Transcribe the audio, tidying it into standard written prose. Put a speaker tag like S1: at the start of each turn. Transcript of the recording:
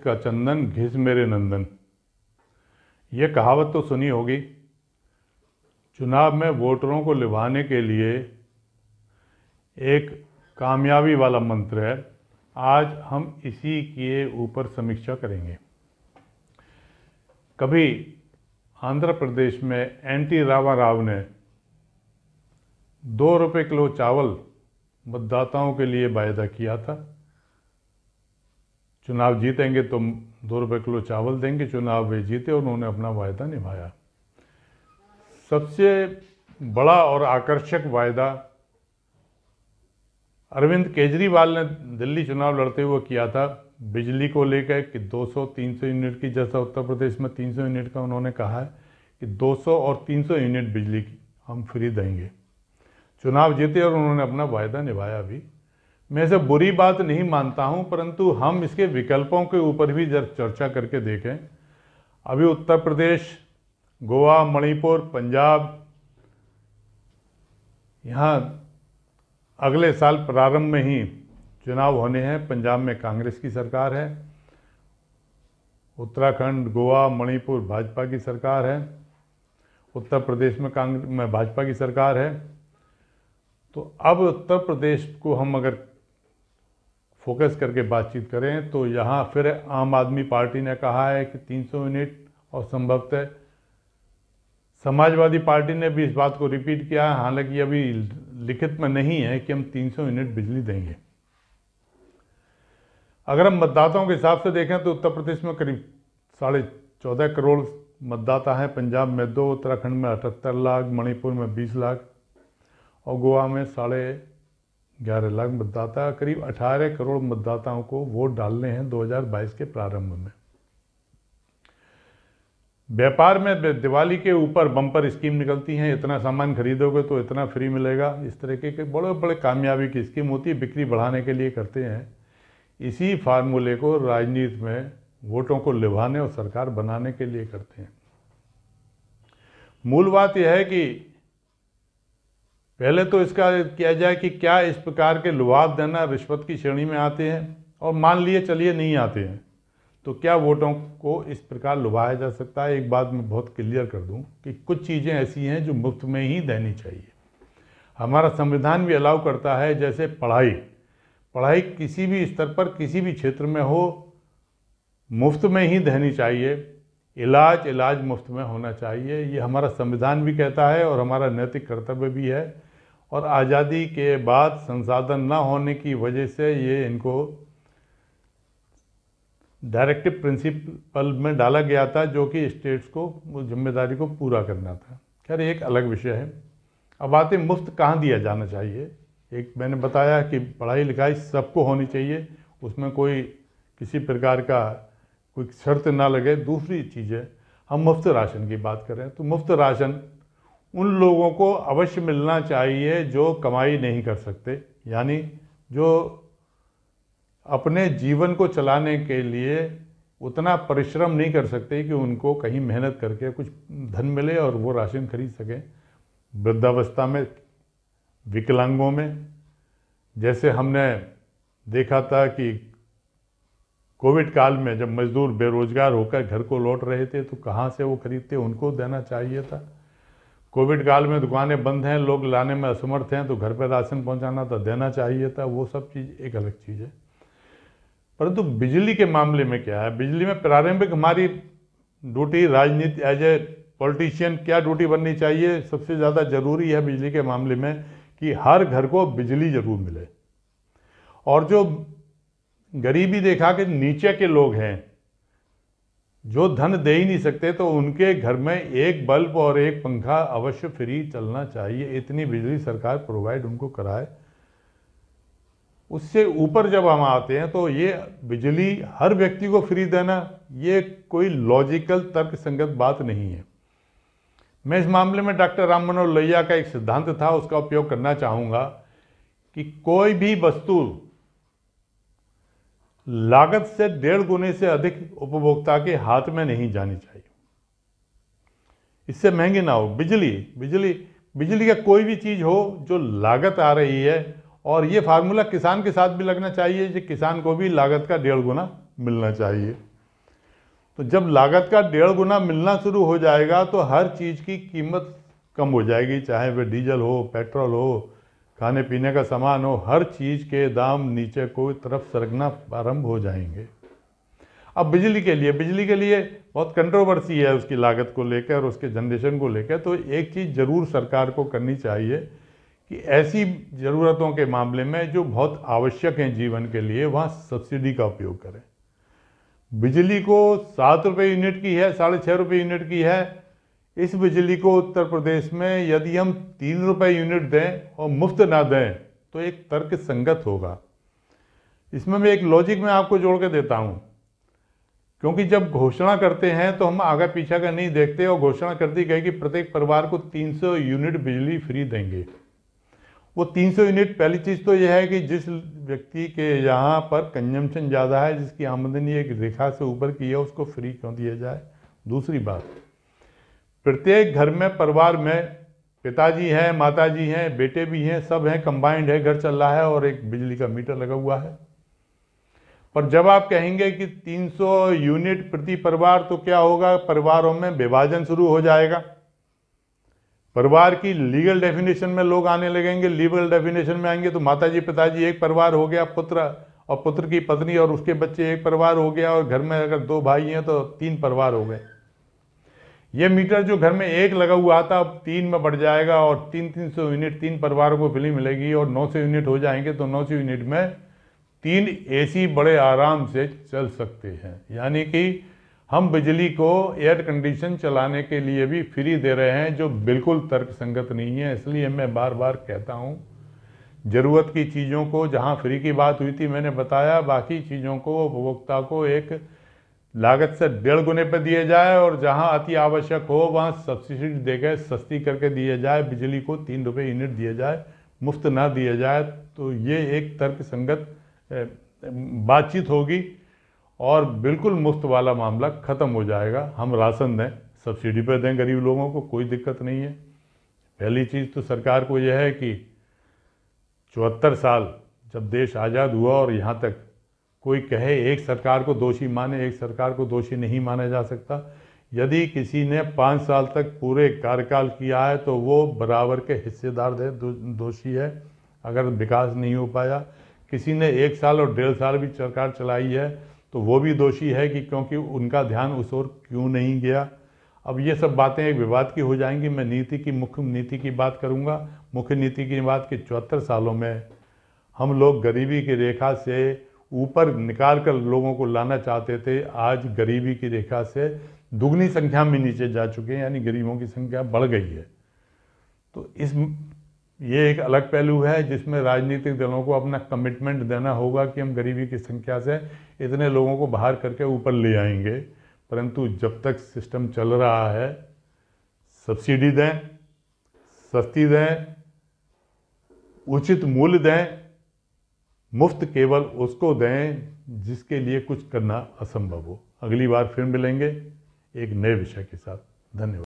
S1: का चंदन घिस मेरे नंदन। ये कहावत तो सुनी होगी। चुनाव में वोटरों को लुभाने के लिए एक कामयाबी वाला मंत्र है। आज हम इसी के ऊपर समीक्षा करेंगे। कभी आंध्र प्रदेश में एनटी रामाराव ने 2 रुपये किलो चावल मतदाताओं के लिए वायदा किया था। चुनाव जीतेंगे तो 2 रुपये किलो चावल देंगे। चुनाव वे जीते और उन्होंने अपना वायदा निभाया। सबसे बड़ा और आकर्षक वायदा अरविंद केजरीवाल ने दिल्ली चुनाव लड़ते हुए किया था, बिजली को लेकर कि 200-300 यूनिट की, जैसा उत्तर प्रदेश में 300 यूनिट का उन्होंने कहा है कि 200 और 300 यूनिट बिजली की हम फ्री देंगे। चुनाव जीते और उन्होंने अपना वायदा निभाया भी। मैं इसे बुरी बात नहीं मानता हूं, परंतु हम इसके विकल्पों के ऊपर भी जब चर्चा करके देखें। अभी उत्तर प्रदेश, गोवा, मणिपुर, पंजाब, यहाँ अगले साल प्रारंभ में ही चुनाव होने हैं। पंजाब में कांग्रेस की सरकार है, उत्तराखंड, गोवा, मणिपुर भाजपा की सरकार है, उत्तर प्रदेश में भाजपा की सरकार है। तो अब उत्तर प्रदेश को हम अगर फोकस करके बातचीत करें तो यहाँ फिर आम आदमी पार्टी ने कहा है कि 300 यूनिट, और संभवतः समाजवादी पार्टी ने भी इस बात को रिपीट किया है, हालांकि अभी लिखित में नहीं है कि हम 300 यूनिट बिजली देंगे। अगर हम मतदाताओं के हिसाब से देखें तो उत्तर प्रदेश में करीब 14.5 करोड़ मतदाता हैं, पंजाब में 2, उत्तराखंड में 78 लाख, मणिपुर में 20 लाख और गोवा में 11.5 लाख मतदाता। करीब 18 करोड़ मतदाताओं को वोट डालने हैं 2022 के प्रारंभ में। व्यापार में दिवाली के ऊपर बम्पर स्कीम निकलती हैं, इतना सामान खरीदोगे तो इतना फ्री मिलेगा। इस तरीके के बड़े बड़े कामयाबी की स्कीम होती है, बिक्री बढ़ाने के लिए करते हैं। इसी फार्मूले को राजनीति में वोटों को लुभाने और सरकार बनाने के लिए करते हैं। मूल बात यह है कि पहले तो इसका किया जाए कि क्या इस प्रकार के लुभाव देना रिश्वत की श्रेणी में आते हैं, और मान लिए चलिए नहीं आते हैं तो क्या वोटों को इस प्रकार लुभाया जा सकता है। एक बात मैं बहुत क्लियर कर दूं कि कुछ चीज़ें ऐसी हैं जो मुफ्त में ही देनी चाहिए। हमारा संविधान भी अलाउ करता है, जैसे पढ़ाई किसी भी स्तर पर किसी भी क्षेत्र में हो मुफ्त में ही देनी चाहिए। इलाज मुफ्त में होना चाहिए, ये हमारा संविधान भी कहता है और हमारा नैतिक कर्तव्य भी है। और आज़ादी के बाद संसाधन न होने की वजह से ये इनको डायरेक्टिव प्रिंसिपल में डाला गया था, जो कि स्टेट्स को जिम्मेदारी को पूरा करना था। खैर एक अलग विषय है। अब आते मुफ्त कहाँ दिया जाना चाहिए। एक मैंने बताया कि पढ़ाई लिखाई सबको होनी चाहिए, उसमें कोई किसी प्रकार का कोई शर्त ना लगे। दूसरी चीज़ है, हम मुफ्त राशन की बात करें तो मुफ्त राशन उन लोगों को अवश्य मिलना चाहिए जो कमाई नहीं कर सकते, यानी जो अपने जीवन को चलाने के लिए उतना परिश्रम नहीं कर सकते कि उनको कहीं मेहनत करके कुछ धन मिले और वो राशन खरीद सकें। वृद्धावस्था में, विकलांगों में, जैसे हमने देखा था कि कोविड काल में जब मजदूर बेरोजगार होकर घर को लौट रहे थे तो कहाँ से वो खरीदते, उनको देना चाहिए था। कोविड काल में दुकानें बंद हैं, लोग लाने में असमर्थ हैं तो घर पर राशन पहुँचाना था, देना चाहिए था। वो सब चीज़ एक अलग चीज़ है। परंतु बिजली के मामले में क्या है, बिजली में प्रारंभिक हमारी ड्यूटी राजनीति एज ए पॉलिटिशियन क्या ड्यूटी बननी चाहिए। सबसे ज़्यादा ज़रूरी है बिजली के मामले में कि हर घर को बिजली ज़रूर मिले, और जो गरीबी रेखा के नीचे के लोग हैं जो धन दे ही नहीं सकते तो उनके घर में एक बल्ब और एक पंखा अवश्य फ्री चलना चाहिए। इतनी बिजली सरकार प्रोवाइड उनको कराए। उससे ऊपर जब हम आते हैं तो ये बिजली हर व्यक्ति को फ्री देना ये कोई लॉजिकल तर्कसंगत बात नहीं है। मैं इस मामले में डॉक्टर राम मनोहर लोहिया का एक सिद्धांत था, उसका उपयोग करना चाहूँगा कि कोई भी वस्तु लागत से 1.5 गुने से अधिक उपभोक्ता के हाथ में नहीं जानी चाहिए, इससे महंगी ना हो। बिजली का कोई भी चीज़ हो जो लागत आ रही है, और ये फार्मूला किसान के साथ भी लगना चाहिए कि किसान को भी लागत का 1.5 गुना मिलना चाहिए। तो जब लागत का 1.5 गुना मिलना शुरू हो जाएगा तो हर चीज़ की कीमत कम हो जाएगी, चाहे वह डीजल हो, पेट्रोल हो, खाने पीने का सामान हो, हर चीज़ के दाम नीचे को तरफ सरकना प्रारंभ हो जाएंगे। अब बिजली के लिए बहुत कंट्रोवर्सी है उसकी लागत को लेकर और उसके जनरेशन को लेकर। तो एक चीज़ ज़रूर सरकार को करनी चाहिए कि ऐसी ज़रूरतों के मामले में जो बहुत आवश्यक हैं जीवन के लिए, वहाँ सब्सिडी का उपयोग करें। बिजली को 7 रुपये यूनिट की है, 6.5 रुपये यूनिट की है। इस बिजली को उत्तर प्रदेश में यदि हम 3 रुपये यूनिट दें और मुफ्त ना दें तो एक तर्क संगत होगा। इसमें मैं एक लॉजिक में आपको जोड़ के देता हूँ, क्योंकि जब घोषणा करते हैं तो हम आगे पीछे का नहीं देखते, और घोषणा कर दी गई कि प्रत्येक परिवार को 300 यूनिट बिजली फ्री देंगे। वो 300 यूनिट, पहली चीज़ तो यह है कि जिस व्यक्ति के यहाँ पर कंजम्पशन ज़्यादा है, जिसकी आमदनी एक रेखा से ऊपर की है, उसको फ्री क्यों दिया जाए। दूसरी बात, प्रत्येक घर में, परिवार में पिताजी हैं, माताजी हैं, बेटे भी हैं, सब हैं, कंबाइंड है, घर चल रहा है और एक बिजली का मीटर लगा हुआ है। पर जब आप कहेंगे कि 300 यूनिट प्रति परिवार, तो क्या होगा, परिवारों में विभाजन शुरू हो जाएगा। परिवार की लीगल डेफिनेशन में लोग आने लगेंगे। लीगल डेफिनेशन में आएंगे तो माताजी पिताजी एक परिवार हो गया, पुत्र और पुत्र की पत्नी और उसके बच्चे एक परिवार हो गया, और घर में अगर 2 भाई हैं तो 3 परिवार हो गए। ये मीटर जो घर में एक लगा हुआ था अब 3 में बढ़ जाएगा और 300 यूनिट 3 परिवारों को फ्री मिलेगी, और 900 यूनिट हो जाएंगे तो 900 यूनिट में 3 एसी बड़े आराम से चल सकते हैं। यानी कि हम बिजली को एयर कंडीशन चलाने के लिए भी फ्री दे रहे हैं, जो बिल्कुल तर्कसंगत नहीं है। इसलिए मैं बार बार कहता हूँ, ज़रूरत की चीज़ों को, जहाँ फ्री की बात हुई थी मैंने बताया, बाकी चीज़ों को उपभोक्ता को एक लागत से 1.5 गुने पर दिए जाए, और जहाँ अति आवश्यक हो वहाँ सब्सिडी देकर सस्ती करके दिए जाए। बिजली को 3 रुपये यूनिट दिए जाए, मुफ्त ना दिया जाए। तो ये एक तर्कसंगत बातचीत होगी और बिल्कुल मुफ्त वाला मामला ख़त्म हो जाएगा। हम राशन दें, सब्सिडी पर दें गरीब लोगों को, कोई दिक्कत नहीं है। पहली चीज़ तो सरकार को यह है कि 74 साल जब देश आज़ाद हुआ और यहाँ तक कोई कहे एक सरकार को दोषी माने, एक सरकार को दोषी नहीं माना जा सकता। यदि किसी ने 5 साल तक पूरे कार्यकाल किया है तो वो बराबर के हिस्सेदार दोषी है अगर विकास नहीं हो पाया। किसी ने 1 साल और 1.5 साल भी सरकार चलाई है तो वो भी दोषी है कि क्योंकि उनका ध्यान उस ओर क्यों नहीं गया। अब ये सब बातें एक विवाद की हो जाएंगी। मैं मुख्य नीति की बात करूँगा। मुख्य नीति की बात कि 74 सालों में हम लोग गरीबी की रेखा से ऊपर निकाल कर लोगों को लाना चाहते थे। आज गरीबी की रेखा से दुगनी संख्या में नीचे जा चुके हैं, यानी गरीबों की संख्या बढ़ गई है। तो ये एक अलग पहलू है जिसमें राजनीतिक दलों को अपना कमिटमेंट देना होगा कि हम गरीबी की संख्या से इतने लोगों को बाहर करके ऊपर ले आएंगे। परंतु जब तक सिस्टम चल रहा है, सब्सिडी दें, सस्ती दें, उचित मूल्य दें, मुफ्त केवल उसको दें जिसके लिए कुछ करना असंभव हो। अगली बार फिर मिलेंगे एक नए विषय के साथ। धन्यवाद।